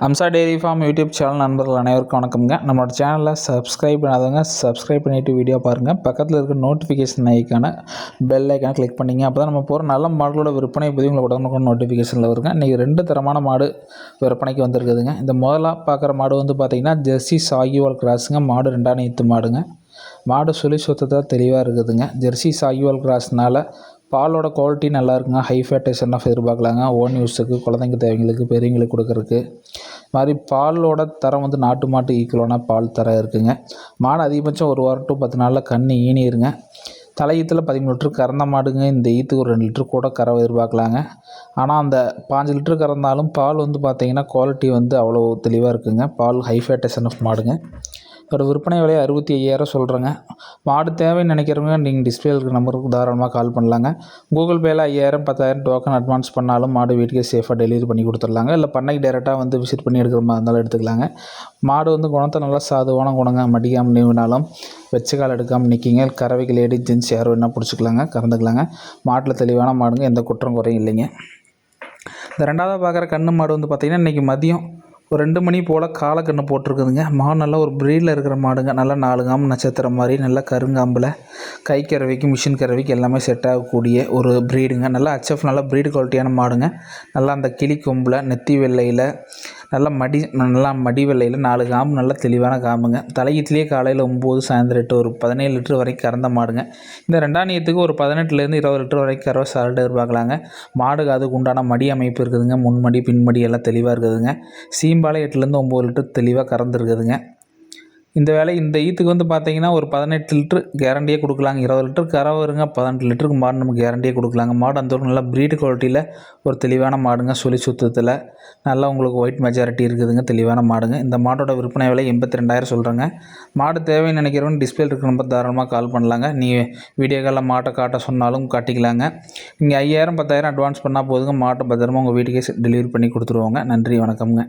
Amsa dairy farm YouTube channel நண்பர்கள் அனைவருக்கும் வணக்கம்ங்க. நம்மளோட சேனலில் சப்ஸ்கிரைப் பண்ணாதவங்க சப்ஸ்கிரைப் பண்ணிவிட்டு வீடியோ பாருங்கள். பக்கத்தில் இருக்க நோட்டிஃபிகேஷன் ஐக்கான பெல் ஐக்கான கிளிக் பண்ணிங்க. அப்போ தான் நம்ம போகிற நல்ல மாடுகளோட விற்பனை பதிவு உங்களுக்கு உடனுக்குடன் நோட்டிஃபிகேஷனில் வருங்க. இன்றைக்கி 2 தரமான மாடு விற்பனைக்கு வந்திருக்குதுங்க. இந்த முதலாக பார்க்குற மாடு வந்து பார்த்திங்கன்னா ஜெர்சி சாகிவால் கிராஸுங்க. மாடு 2ஆம் ஈத்து மாடுங்க. மாடு சுழி சுத்தத்தான் தெளிவாக இருக்குதுங்க. ஜெர்சி சாகிவால் கிராஸ்னால் பாலோட குவாலிட்டி நல்லா இருக்குங்க. ஹை ஃபேட்டேஷன் ஆஃப் எதிர்பார்க்கலாங்க. ஓன் யூஸுக்கு, குழந்தைங்க தேவைங்களுக்கு, பெரியவங்களுக்கு கொடுக்குறதுக்கு. மாதிரி பாலோட தரம் வந்து நாட்டு மாட்டு ஈக்குவலான பால் தரம் இருக்குங்க. மாடு அதிகபட்சம் 1 வாரம் டு 10 நாளில் கன்று ஈனிருங்க. தலையீத்தில் 13 லிட்டர் கறந்த மாடுங்க. இந்த ஈத்துக்கு ஒரு 2 லிட்டர் கூட கறவை எதிர்பார்க்கலாங்க. ஆனால் அந்த 5 லிட்டர் கறந்தாலும் பால் வந்து பார்த்திங்கன்னா குவாலிட்டி வந்து அவ்வளோ தெளிவாக இருக்குங்க. பால் ஹை ஃபேட்டேஷன் ஆஃப் மாடுங்க. இதோட விற்பனை விலை 65,000 சொல்கிறேங்க. மாடு தேவைன்னு நினைக்கிறவங்க நீங்கள் டிஸ்பிளேல இருக்கிற நம்பருக்கு தாராளமாக கால் பண்ணலாங்க. கூகுள் பேயில் 5,000 10,000 டோக்கன் அட்வான்ஸ் பண்ணாலும் மாடு வீட்டுக்கே சேஃபாக டெலிவரி பண்ணி கொடுத்துடலாங்க. இல்லை பண்ணைக்கு டேரெக்டாக வந்து விசிட் பண்ணி எடுக்கிற மாதிரி இருந்தாலும் எடுத்துக்கலாங்க. மாடு வந்து குணத்தை நல்லா சாதுவான குணங்க. மடிக்காமல் நீவினாலும் வெச்ச கால் எடுக்காமல் நிற்கிங்க. கறவைக்கு லேடி ஜென்ஸ் யார் வேணால் பிடிச்சிக்கலாங்க, கறந்துக்கலாங்க. மாட்டில் தெளிவான மாடுங்க. எந்த குற்றம் குறையும் இல்லைங்க. இந்த 2ஆவது பார்க்குற கன்று மாடு வந்து பார்த்திங்கன்னா இன்றைக்கி மதியம் ஒரு 2 மணி போல் காலக்கன்று போட்டிருக்குதுங்க. மாடு நல்லா ஒரு ப்ரீடில் இருக்கிற மாடுங்க. நல்லா 4 காம்பு நட்சத்திரம் மாதிரி நல்லா கருங்காம்பில் கை கறவைக்கு மிஷின் கறவைக்கு எல்லாமே செட் ஆகக்கூடிய ஒரு ப்ரீடுங்க. நல்லா ஹெச்எஃப் நல்லா ப்ரீடு குவாலிட்டியான மாடுங்க. நல்லா அந்த கிளி கொம்பில் நெத்தி வெள்ளையில் நல்லா மடி வெள்ளையில் 4 காம்பு நல்லா தெளிவான காம்புங்க. தலையீத்துலேயே காலையில் 9 சாயந்தரம் 8 ஒரு 17 லிட்டர் வரைக்கும் கறந்த மாடுங்க. இந்த 2ஆம் ஈத்துக்கு ஒரு 18லேருந்து 20 லிட்டர் வரைக்கும் கறவை சால்ட் எதிர்பார்க்கலாங்க. மாடுக்கு அதுக்கு உண்டான மடி அமைப்பு இருக்குதுங்க. முன்மடி பின்மடி எல்லாம் தெளிவாக இருக்குதுங்க. சீம்பாலை 8லேருந்து 9 லிட்டர் தெளிவாக கறந்துருக்குதுங்க. இந்த வேலை இந்த ஈத்துக்கு வந்து பார்த்திங்கன்னா ஒரு 18 லிட்டர் கேரண்டியே கொடுக்கலாங்க. 20 லிட்டர் கறவை வருங்க. 18 லிட்டருக்கு மாடு நமக்கு கேரண்டியே கொடுக்கலாங்க. மாடு அந்த ஒரு நல்லா ப்ரீடு குவாலிட்டியில் ஒரு தெளிவான மாடுங்க. சுழி சுத்தத்தில் நல்லா உங்களுக்கு ஒயிட் மெஜாரிட்டி இருக்குதுங்க. தெளிவான மாடுங்க. இந்த மாடோட விற்பனை விலை 82,000 சொல்கிறேங்க. மாடு தேவைன்னு நினைக்கிறவங்க டிஸ்பிளே இருக்கிற நம்பர் தாராளமாக கால் பண்ணலாங்க. நீங்கள் வீடியோ காலில் மாட்டை காட்ட சொன்னாலும் காட்டிக்கலாங்க. நீங்கள் 5,000 10,000 அட்வான்ஸ் பண்ணால் போதுங்க. மாட்டை பத்திரமா உங்கள் வீட்டுக்கே டெலிவரி பண்ணி கொடுத்துருவோங்க. நன்றி, வணக்கம்ங்க.